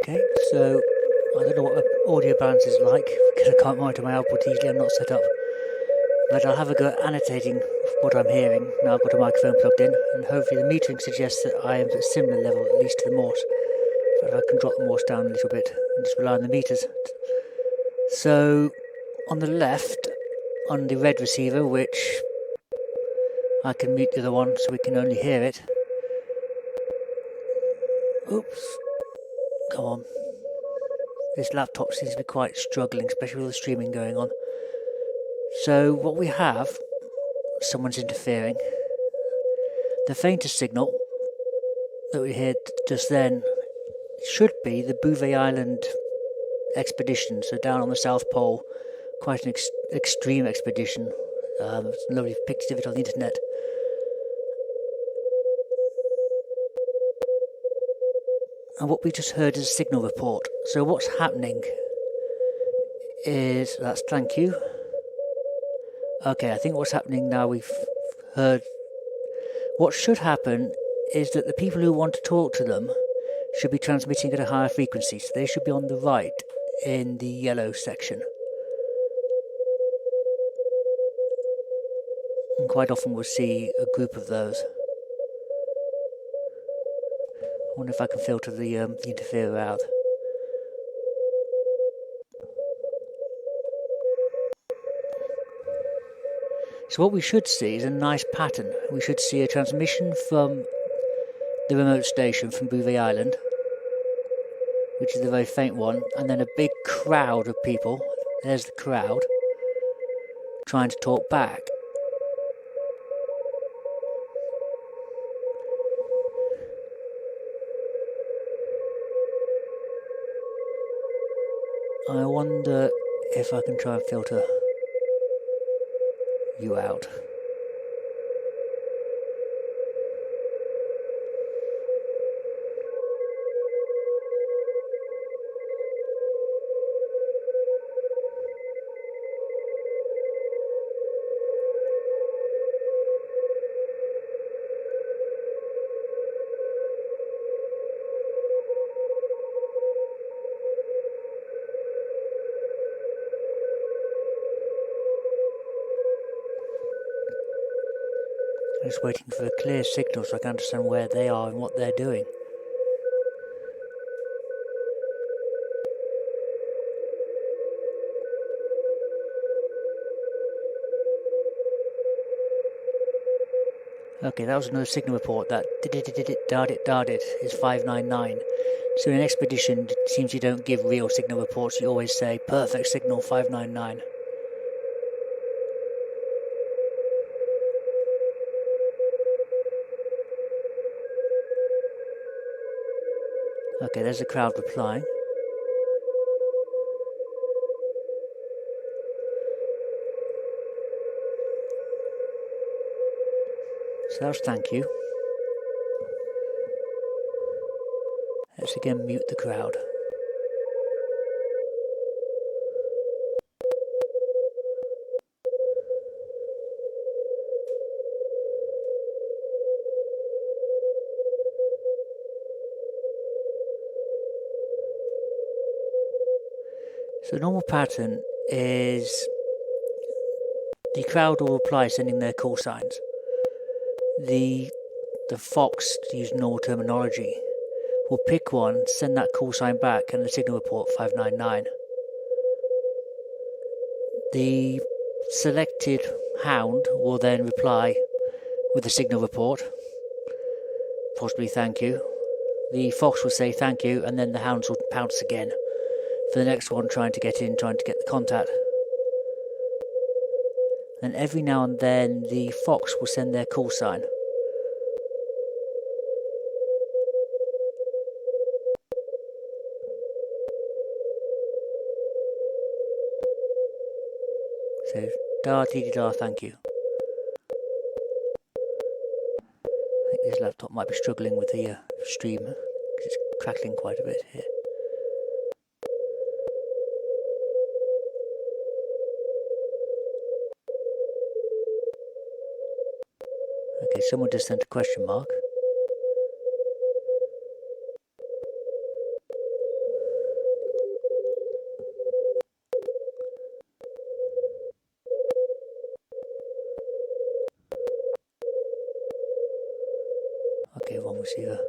Okay, so I don't know what my audio balance is like because I can't monitor my output easily. I'm not set up, but I'll have a go at annotating what I'm hearing. Now I've got a microphone plugged in, and hopefully the metering suggests that I am at a similar level, at least to the Morse. But I can drop the Morse down a little bit and just rely on the meters. So on the left, on the red receiver, which I can mute the other one so we can only hear it. Oops, come on. This laptop seems to be quite struggling, especially with the streaming going on. So what we have, someone's interfering. The faintest signal that we heard just then should be the Bouvet Island expedition, so down on the South Pole, quite an extreme expedition. There's lovely pictures of it on the internet. And what we just heard is a signal report. So what's happening is, thank you. Okay, I think what's happening now, we've heard, what should happen is that the people who want to talk to them should be transmitting at a higher frequency. So they should be on the right in the yellow section. And quite often we'll see a group of those. I wonder if I can filter the interferer out. So what we should see is a nice pattern. We should see a transmission from the remote station from Bouvet Island, which is the very faint one, and then a big crowd of people. There's the crowd trying to talk back. I wonder if I can try and filter you out. I'm just waiting for a clear signal so I can understand where they are and what they're doing. Okay, that was another signal report. That did is 599. So in an expedition, it seems you don't give real signal reports. You always say perfect signal 599. Okay, there's the crowd replying. So that's thank you. Let's again mute the crowd. So the normal pattern is the crowd will reply sending their call signs. The fox, to use normal terminology, will pick one, send that call sign back, and the signal report 599. The selected hound will then reply with a signal report, possibly thank you. The fox will say thank you, and then the hounds will pounce again for the next one, trying to get in, trying to get the contact. And every now and then the fox will send their call sign. So, da-dee-dee-da, thank you. I think this laptop might be struggling with the stream, because it's crackling quite a bit here. Okay, someone just sent a question mark. wrong receiver.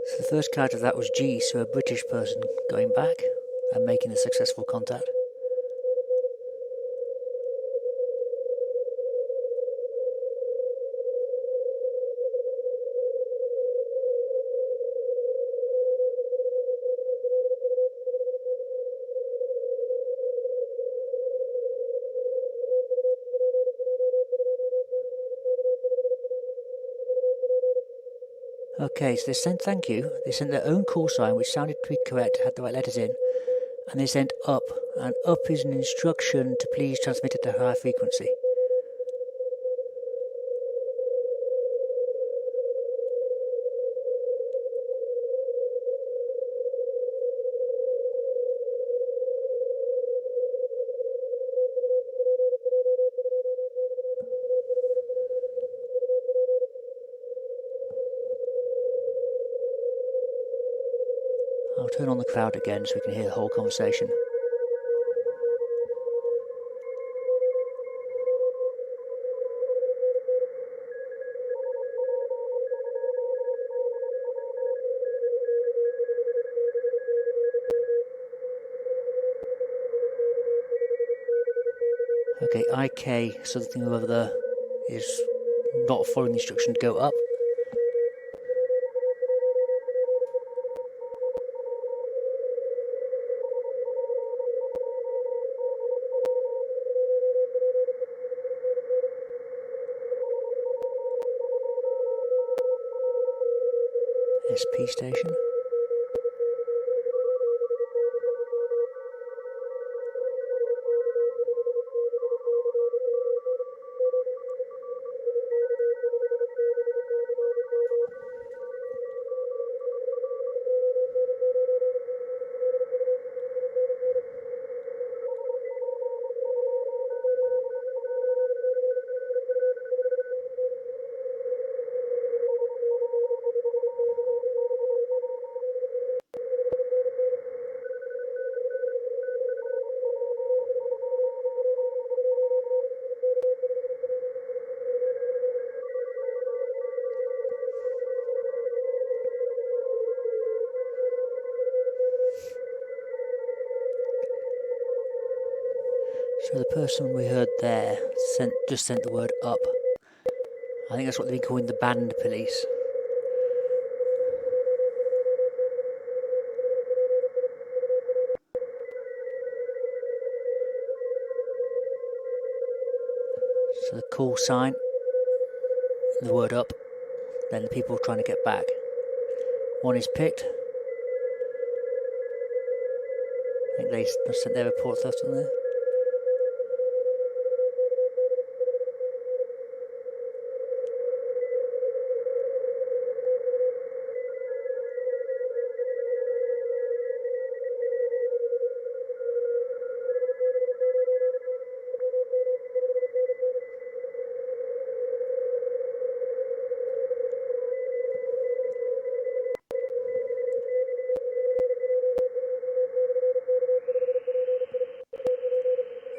So the first character of that was G, so a British person going back and making a successful contact. Okay, so they sent thank you, they sent their own call sign which sounded to be correct, had the right letters in, and they sent up, and up is an instruction to please transmit at a higher frequency. I'll turn on the crowd again so we can hear the whole conversation. Okay, IK, something or other, is not following the instruction to go up. SP station. So the person we heard there just sent the word up. I think that's what they've been calling the band police. So the call sign, the word up, then the people trying to get back. One is picked. I think they sent their report left on there.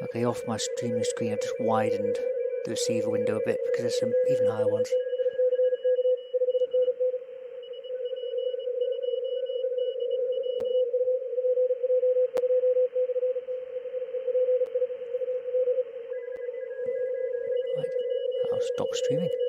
Okay, off my streaming screen I've just widened the receiver window a bit because there's some even higher ones. Right, I'll stop streaming.